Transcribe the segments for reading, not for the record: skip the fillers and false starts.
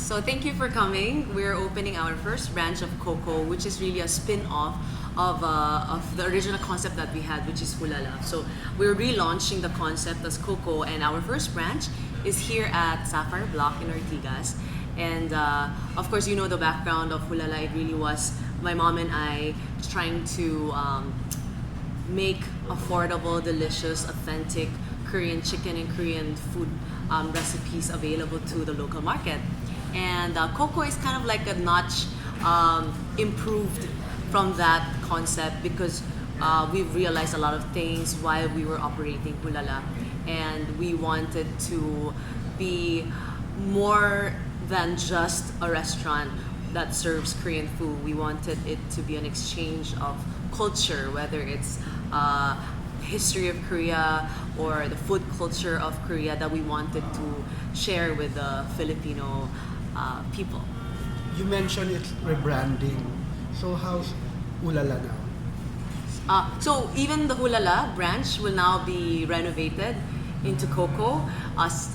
So thank you for coming. We're opening our first branch of Kko Kko, which is really a spin-off of the original concept that we had, which is Hulala. So we're relaunching the concept as Kko Kko, and our first branch is here at Sapphire Block in Ortigas. And of course, you know the background of Hulala. It really was my mom and I trying to make affordable, delicious, authentic Korean chicken and Korean food recipes available to the local market. And Kko Kko is kind of like a notch improved from that concept because we've realized a lot of things while we were operating Hulala, and we wanted to be more than just a restaurant that serves Korean food. We wanted it to be an exchange of culture, whether it's history of Korea or the food culture of Korea that we wanted to share with the Filipino people. You mentioned it's rebranding. So how's Ulala now? So even the Hulala branch will now be renovated into Kko Kko.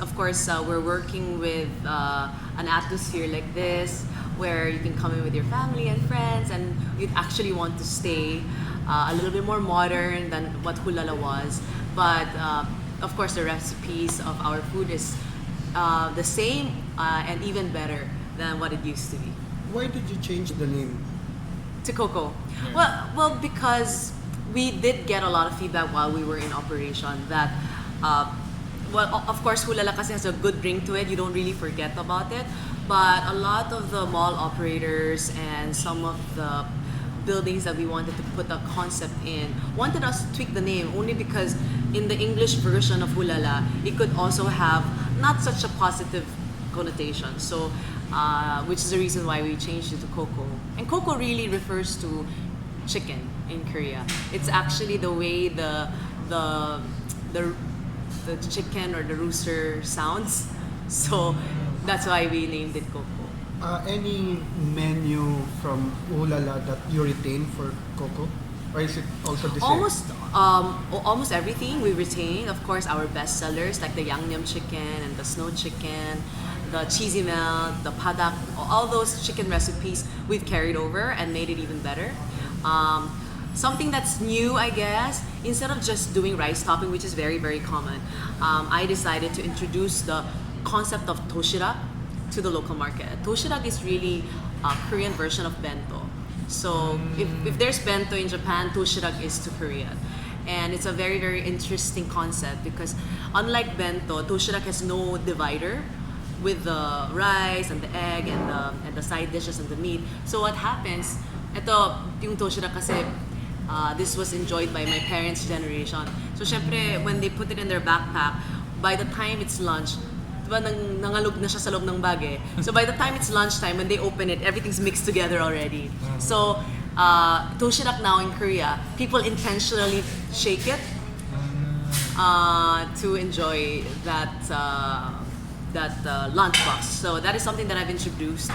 Of course, we're working with an atmosphere like this where you can come in with your family and friends, and you'd actually want to stay a little bit more modern than what Hulala was. But of course, the recipes of our food is the same and even better than what it used to be. Why did you change the name? To Kko Kko. Well, because we did get a lot of feedback while we were in operation that, of course, Hulala kasi has a good ring to it. You don't really forget about it. But a lot of the mall operators and some of the buildings that we wanted to put a concept in wanted us to tweak the name only because in the English version of Hulala, it could also have not such a positive connotation. So, which is the reason why we changed it to Kko Kko. And Kko Kko really refers to chicken in Korea. It's actually the way the chicken or the rooster sounds. So that's why we named it Kko Kko. Any menu from Ulala that you retain for Kko Kko? Or is it also the same? Almost everything we retain. Of course, our best sellers like the Yangnyeom chicken and the snow chicken, the cheesy melt, the padak, all those chicken recipes we've carried over and made it even better. Something that's new, I guess, instead of just doing rice topping, which is very, very common, I decided to introduce the concept of toshirak to the local market. Toshirak is really a Korean version of bento. So if there's bento in Japan, toshirak is to Korea. And it's a very, very interesting concept because unlike bento, toshirak has no divider with the rice and the egg and the side dishes and the meat. So what happens, ito yung toshirak kasi this was enjoyed by my parents' generation. So syempre, when they put it in their backpack, by the time it's lunch, diba nangalog na siya sa loob ng bag eh. So by the time it's lunchtime, when they open it, everything's mixed together already. So toshirak now in Korea, people intentionally shake it to enjoy that lunchbox. So that is something that I've introduced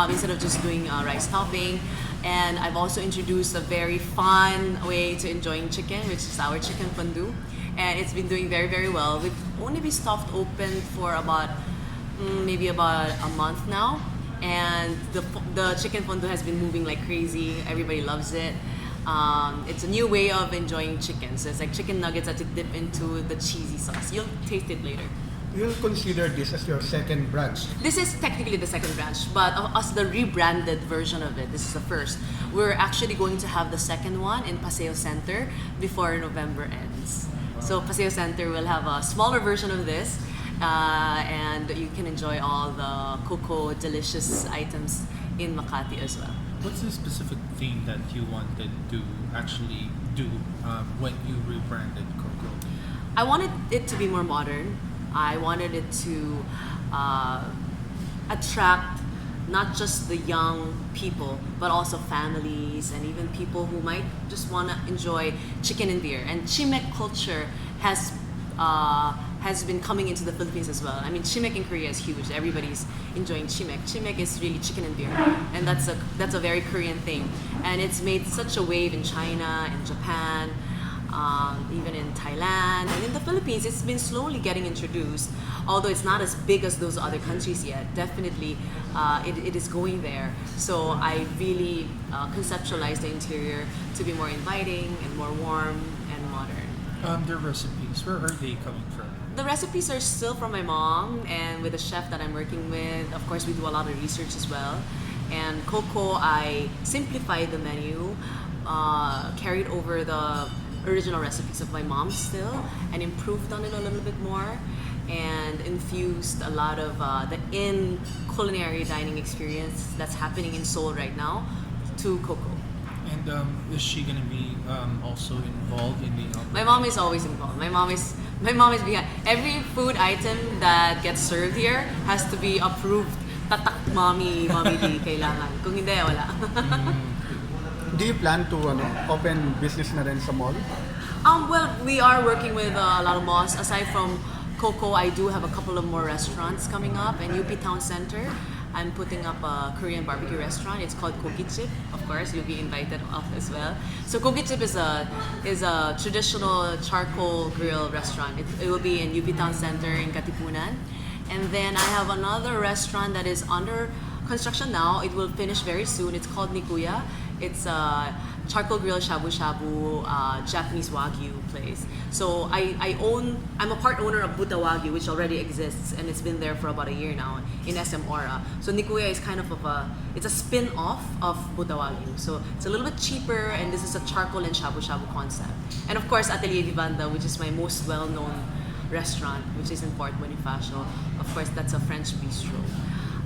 instead of just doing rice topping. And I've also introduced a very fun way to enjoying chicken, which is our chicken fondue. And it's been doing very, very well. We've only been soft open for about maybe about a month now. And the chicken fondue has been moving like crazy. Everybody loves it. It's a new way of enjoying chicken. So it's like chicken nuggets that you dip into the cheesy sauce. You'll taste it later. You'll consider this as your second branch. This is technically the second branch, but as the rebranded version of it, this is the first. We're actually going to have the second one in Paseo Center before November ends. So Paseo Center will have a smaller version of this, and you can enjoy all the Kko Kko delicious items in Makati as well. What's the specific thing that you wanted to actually do when you rebranded Kko Kko? I wanted it to be more modern. I wanted it to attract not just the young people, but also families and even people who might just want to enjoy chicken and beer. And chimek culture has been coming into the Philippines as well. I mean, chimek in Korea is huge. Everybody's enjoying chimek. Chimek is really chicken and beer, and that's a very Korean thing. And it's made such a wave in China and Japan. even in Thailand and in the Philippines. It's been slowly getting introduced, although it's not as big as those other countries yet. Definitely, it is going there. So I really conceptualized the interior to be more inviting and more warm and modern. The recipes, where are they coming from? The recipes are still from my mom and with the chef that I'm working with. Of course, we do a lot of research as well. And Kko Kko, I simplified the menu, carried over the original recipes of my mom still, and improved on it a little bit more, and infused a lot of the culinary dining experience that's happening in Seoul right now to Kko Kko. And is she gonna be also involved in the operation? My mom is always involved. My mom is behind every food item that gets served here has to be approved. Tatak mommy di kailangan. Kung hindi, wala. Do you plan to open business na rin sa mall? Well, we are working with a lot of malls. Aside from Kko Kko, I do have a couple of more restaurants coming up. And UP Town Center, I'm putting up a Korean barbecue restaurant. It's called Kko Kko. Of course, you'll be invited up as well. So Kko Kko is a traditional charcoal grill restaurant. It will be in UP Town Center in Katipunan. And then I have another restaurant that is under construction now. It will finish very soon. It's called Nikuya. It's a charcoal grill shabu shabu Japanese Wagyu place. So I'm a part owner of Buddha Wagyu, which already exists, and it's been there for about a year now in SM Aura. So Nikuya is kind of it's a spin-off of Buddha Wagyu. So it's a little bit cheaper, and this is a charcoal and shabu shabu concept. And of course, Atelier Vivanda, which is my most well-known restaurant, which is in Port Bonifacio. Of course, that's a French bistro.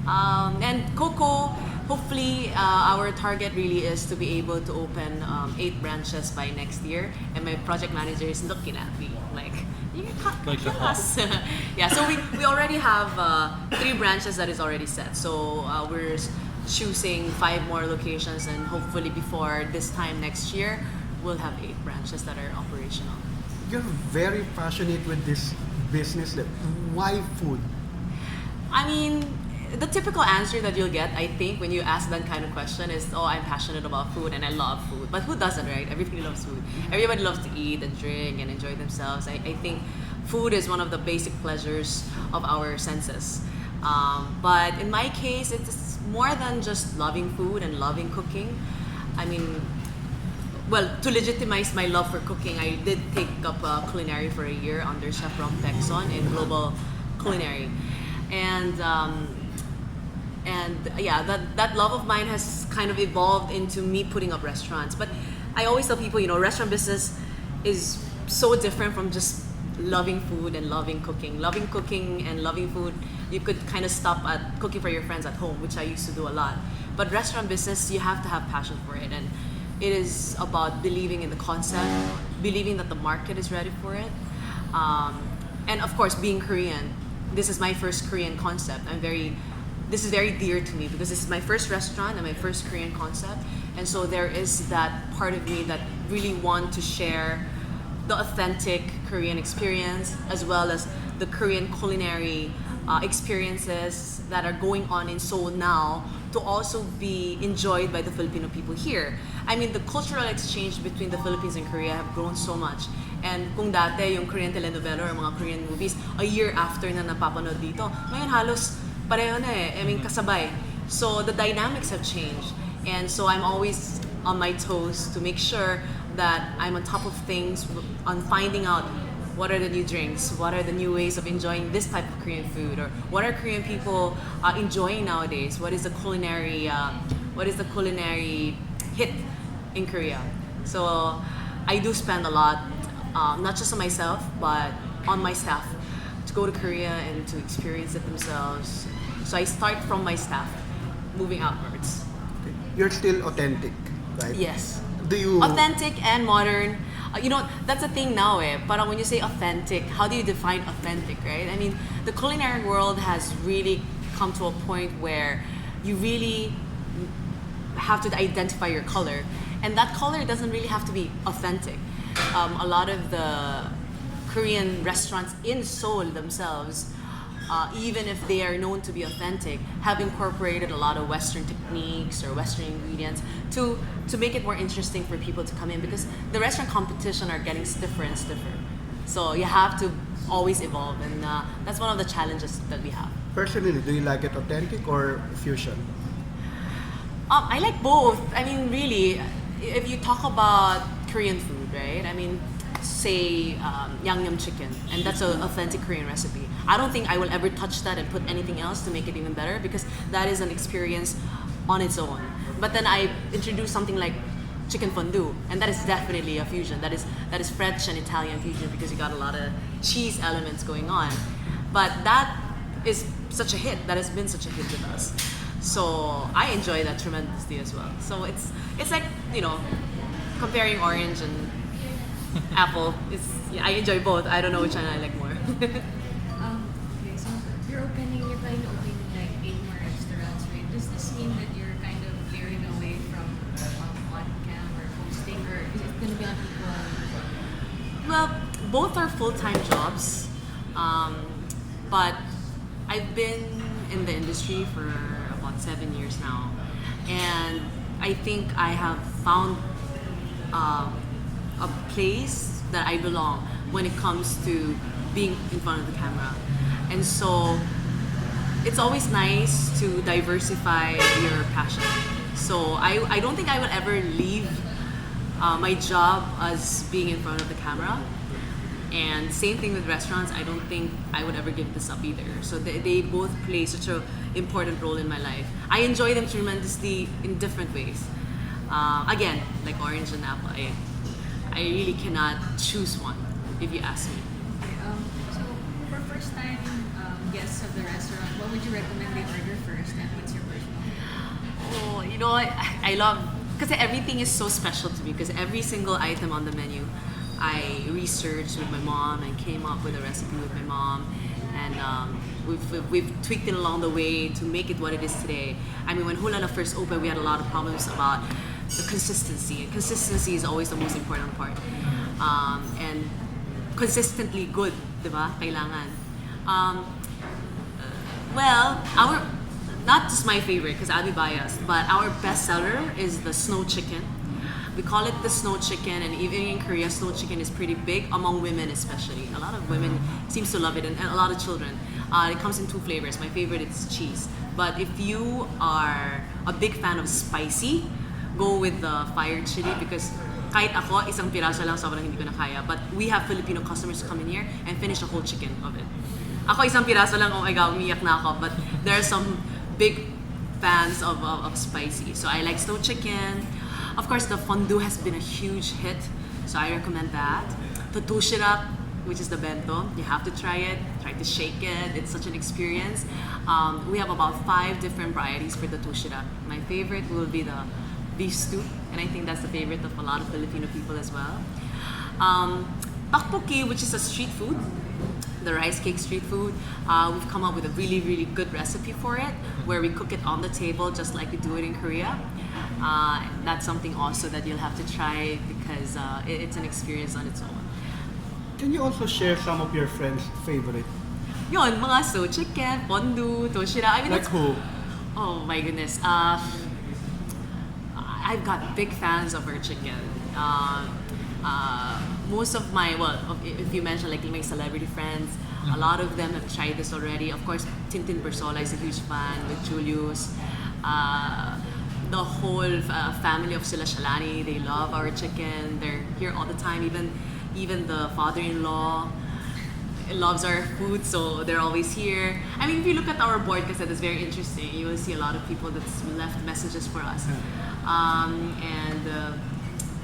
And Kko Kko, hopefully, our target really is to be able to open 8 branches by next year. And my project manager is looking at me like, you can't Like a kill us. Yeah, so we already have 3 branches that is already set. So we're choosing 5 more locations, and hopefully before this time next year, we'll have 8 branches that are operational. You're very passionate with this business. Why food? I mean, the typical answer that you'll get, I think, when you ask that kind of question is, oh, I'm passionate about food and I love food. But who doesn't, right? Everybody loves food. Everybody loves to eat and drink and enjoy themselves. I think food is one of the basic pleasures of our senses. But in my case, it's more than just loving food and loving cooking. I mean, well, to legitimize my love for cooking, I did take up culinary for a year under Chef Rom Texon in global culinary. And yeah, that love of mine has kind of evolved into me putting up restaurants. But I always tell people, restaurant business is so different from just loving food and loving cooking. Loving cooking and loving food, you could kind of stop at cooking for your friends at home, which I used to do a lot. But restaurant business, you have to have passion for it. And it is about believing in the concept, believing that the market is ready for it. And of course, being Korean, this is my first Korean concept. This is very dear to me because this is my first restaurant and my first Korean concept. And so there is that part of me that really want to share the authentic Korean experience as well as the Korean culinary experiences that are going on in Seoul now to also be enjoyed by the Filipino people here. I mean, the cultural exchange between the Philippines and Korea have grown so much. And kung dati yung Korean telenovela or mga Korean movies, a year after na napapanood dito, ngayon halos pareho na eh. I mean, kasabay. So the dynamics have changed. And so I'm always on my toes to make sure that I'm on top of things, on finding out what are the new drinks, what are the new ways of enjoying this type of Korean food, or what are Korean people enjoying nowadays? What is the culinary hit in Korea? So I do spend a lot, not just on myself, but on my staff, to go to Korea and to experience it themselves. So I start from my staff, moving outwards. You're still authentic, right? Yes. Do you Authentic and modern. That's the thing now eh. But when you say authentic, how do you define authentic, right? I mean, the culinary world has really come to a point where you really have to identify your color. And that color doesn't really have to be authentic. A lot of the Korean restaurants in Seoul themselves even if they are known to be authentic, have incorporated a lot of Western techniques or Western ingredients to make it more interesting for people to come in, because the restaurant competition are getting stiffer and stiffer. So you have to always evolve, and that's one of the challenges that we have. Personally, do you like it authentic or fusion? I like both. I mean, really, if you talk about Korean food, right? I mean, say yangnam chicken, and that's an authentic Korean recipe. I don't think I will ever touch that and put anything else to make it even better, because that is an experience on its own. But then I introduce something like chicken fondue, and that is definitely a fusion. That is French and Italian fusion, because you got a lot of cheese elements going on. But that is such a hit. That has been such a hit with us. So I enjoy that tremendously as well. So it's like, comparing orange and apple. I enjoy both. I don't know which one I like more. Okay, so you're planning to open like 8 more restaurants, right? Does this mean that you're kind of veering away from on-cam or hosting, or is it going to be on equal? Well, both are full-time jobs, but I've been in the industry for about 7 years now, and I think I have found a place that I belong when it comes to being in front of the camera. And so it's always nice to diversify your passion. So I don't think I would ever leave my job as being in front of the camera. And same thing with restaurants. I don't think I would ever give this up either. So they both play such an important role in my life. I enjoy them tremendously in different ways. Again, like orange and apple, I really cannot choose one, if you ask me. Okay, so for first time guests of the restaurant, what would you recommend they order first, and what's your personal favorite? Oh, I love, because everything is so special to me, because every single item on the menu I researched with my mom and came up with a recipe with my mom, and we've tweaked it along the way to make it what it is today. I mean, when Hulala first opened, we had a lot of problems about the consistency, and consistency is always the most important part. And consistently good, diba? Kailangan. Well, not just my favorite, because I'll be biased, but our best seller is the snow chicken. We call it the snow chicken, and even in Korea, snow chicken is pretty big among women, especially. A lot of women seems to love it, and a lot of children. It comes in 2 flavors. My favorite is cheese. But if you are a big fan of spicy, go with the fire chili, because kahit ako, isang piraso lang, sobrang hindi ko na kaya. But we have Filipino customers who come in here and finish a whole chicken of it. Ako isang piraso lang, oh my God, umiyak na ako. But there are some big fans of spicy. So I like snow chicken. Of course, the fondue has been a huge hit, so I recommend that. The toshirap, which is the bento, you have to try it. Try to shake it. It's such an experience. We have about 5 different varieties for the toshirap. My favorite will be the beef stew, and I think that's the favorite of a lot of Filipino people as well. Tteokbokki, which is a street food, the rice cake street food. We've come up with a really, really good recipe for it, where we cook it on the table just like we do it in Korea. That's something also that you'll have to try, because it's an experience on its own. Can you also share some of your friends' favorite? Yun, mga so chicken, fondue, toshira. I mean, Like that's, who? oh my goodness. I've got big fans of her chicken. Most of my, if you mention like my celebrity friends, a lot of them have tried this already. Of course, Tintin Bersola is a huge fan with Julius. The whole family of Sila Shalani, they love our chicken. They're here all the time. Even the father-in-law loves our food, so they're always here. I mean, if you look at our board, because it's very interesting, you will see a lot of people that's left messages for us.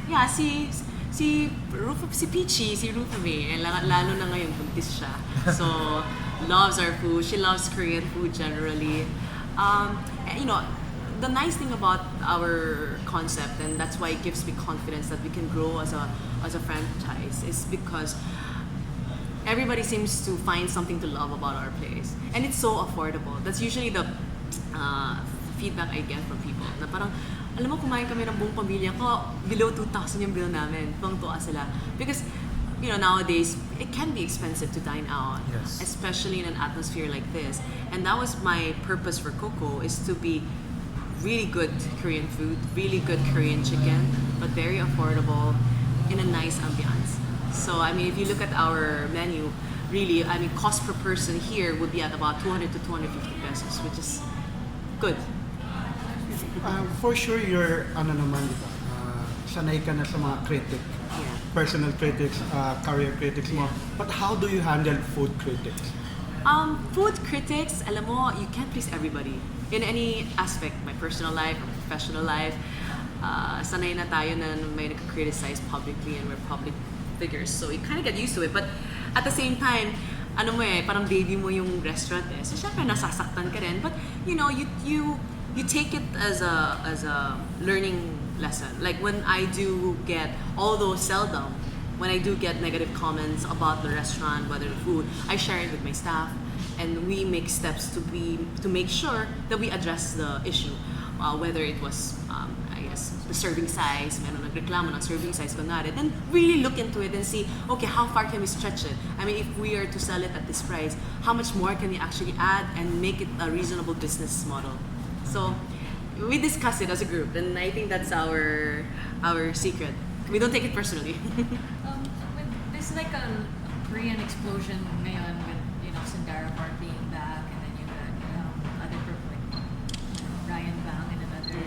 Yeah, si Peachy, si Rufa May, and lalo na ngayon buntis siya. So, loves our food. She loves Korean food generally. The nice thing about our concept, and that's why it gives me confidence that we can grow as a franchise, is because everybody seems to find something to love about our place, and it's so affordable. That's usually the feedback I get from people. Na parang, alam mo, kumain kami ng buong pamilya ko, below 2,000 yung bill namin. Tuwang-tuwa sila. Because nowadays it can be expensive to dine out, Yes. especially in an atmosphere like this. And that was my purpose for Kko, is to be really good Korean food, really good Korean chicken, but very affordable in a nice ambiance. So I mean, if you look at our menu, really, I mean, cost per person here would be at about 200 to 250 pesos, which is good. For sure, you're, ano naman, di ba? Sanay ka na sa mga critic, Yeah. personal critics, career critics mo. But how do you handle food critics? Food critics, alam mo, you can't please everybody in any aspect, my personal life or professional life. Sanay na tayo na may nag-criticize publicly and we're public figures, so you kind of get used to it. But at the same time, ano mo parang baby mo yung restaurant So syempre nasasaktan ka rin. But you take it as a learning lesson. Like when I do get, although seldom, when I do get negative comments about the restaurant, whether the food, I share it with my staff, and we make steps to make sure that we address the issue. Whether it was, I guess, the serving size, meron nagreklamo ng serving size kunwari, then really look into it and see, okay, how far can we stretch it? I mean, if we are to sell it at this price, how much more can we actually add and make it a reasonable business model? So we discuss it as a group, and I think that's our secret. We don't take it personally. With this like a Korean explosion ngayon with Sandara Park being back, and then you got other people like Ryan Bang and another.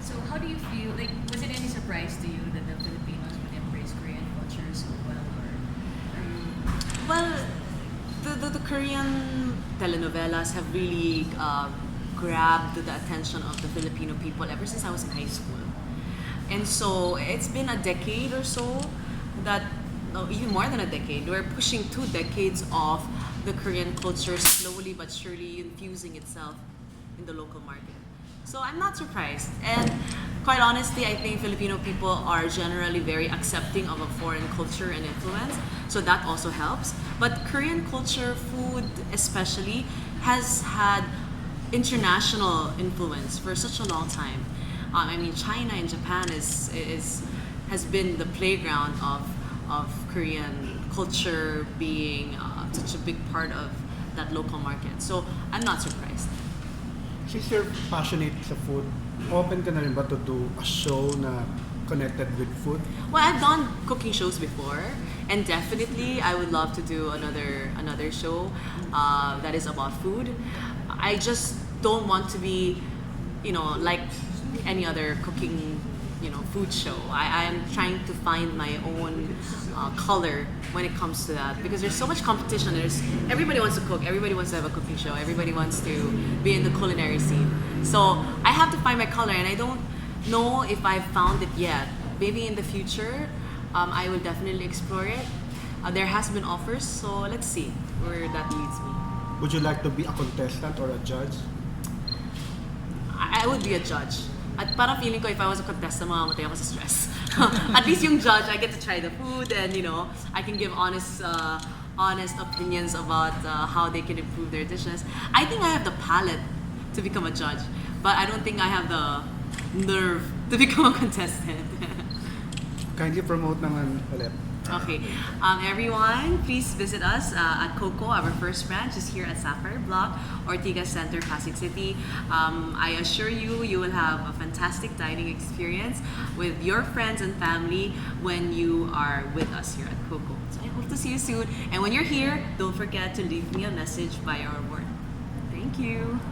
So how do you feel? Like, was it any surprise to you that the Filipinos would embrace Korean culture so well, or are you? Well, the Korean telenovelas have really grabbed the attention of the Filipino people ever since I was in high school. And so it's been a decade or so that, no, even more than a decade, we're pushing 2 decades of the Korean culture slowly but surely infusing itself in the local market. So I'm not surprised. And quite honestly, I think Filipino people are generally very accepting of a foreign culture and influence. So that also helps. But Korean culture, food especially, has had international influence for such a long time. I mean, China and Japan has been the playground of Korean culture being such a big part of that local market. So I'm not surprised. Since you're passionate sa food, open ka na rin ba to do a show na connected with food? Well, I've done cooking shows before, and definitely I would love to do another show that is about food. I just don't want to be, like any other cooking, food show. I am trying to find my own color when it comes to that, because there's so much competition. Everybody wants to cook, everybody wants to have a cooking show, everybody wants to be in the culinary scene. So I have to find my color, and I don't know if I've found it yet. Maybe in the future, I will definitely explore it. There has been offers, so let's see where that leads me. Would you like to be a contestant or a judge? I would be a judge. At parang feeling ko, if I was a contestant, mamamatay ako sa stress. At least yung judge, I get to try the food, and I can give honest opinions about how they can improve their dishes. I think I have the palate to become a judge, but I don't think I have the nerve to become a contestant. Kindly promote naman ulit. Okay, everyone, please visit us at Kko Kko. Our first branch is here at Sapphire Block, Ortigas Center, Pasig City. I assure you, you will have a fantastic dining experience with your friends and family when you are with us here at Kko Kko. So I hope to see you soon. And when you're here, don't forget to leave me a message via our board. Thank you.